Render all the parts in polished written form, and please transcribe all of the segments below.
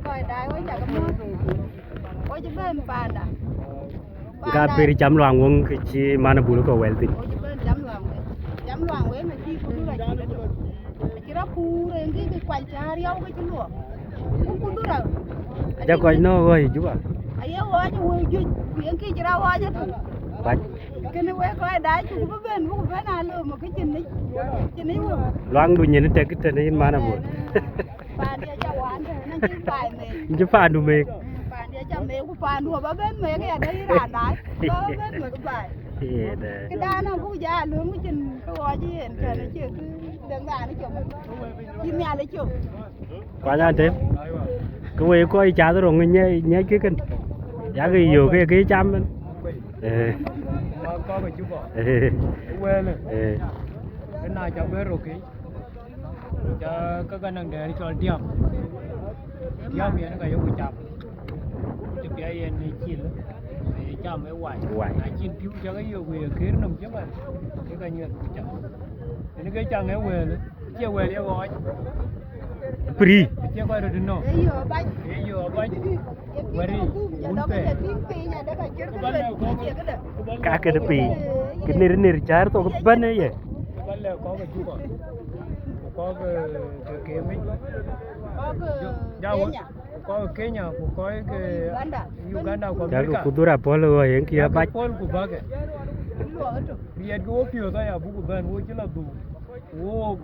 coi đài quá chả có mốt ôi chứ bên bàn à Ga peri jam luang wong ki mana bulu ko weltin. ôi chứ bên jam loang với mà chi cũng là chi đó chỉ ra phu rồi cái quay cha riau cái chân lụa cũng cũng được Ja ko no oi juba. ai ơi chứ quên chuyện chuyện kia chỉ ra hoa chứ Ba cái này quay coi đài chú có bên nào luôn mà cái chân này luôn luang du nyen te kite ni mana bulu. bàn dia cho quán thôi nó chỉ bài mày Je pa du me. bàn dia cho mày cũng bàn đùa ba bên mày cái đấy ra đái ba bên mày cũng bài cái đa nó cũng già luôn cái chân cái gọi chứ hiện trời nó chưa cứ đường đà nó chụp chim nhà lấy chụp Qua ra tem. Ko we ko cha to rong nye ke ken. Ya cái yo cái cham. Có cái chú bỏ quê này cái này cho bé rồi kì cho các anh để đi cho tiệm tiệm miếng cái giống chạm thì bây giờ này chín để cho mấy hoài này chín phiếu cho cái yêu về kia nó chứ mà cái như chậm thì cái chăng ấy về nữa chia về đi gọi Pri. chia coi được nó đấy giờ bánh cái giờ bánh về đi đó cái tiếng pi nhà đó cái chơi cái được Ka ke pi. Ke nir char to ko ban ye. Cái là có cái chú bỏ có cái kế mấy có cái nhà của có cái Uganda của Ja America ko kudura polo oi en ki ba. Paul của bác ấy bây giờ cái phiếu đó là bố bên bố chỉ là đủ bố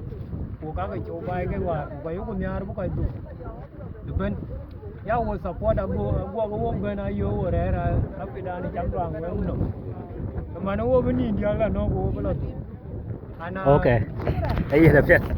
của các cái chỗ bài cái quả của cái của nhà bố cái đủ bên giáo hội support đã bố bố bên này yêu rồi đấy là áp cái đàn đi chấm đoàn với ông nội mà nó bố bên India là nó bố bên là Okay. Ahí es la fiesta.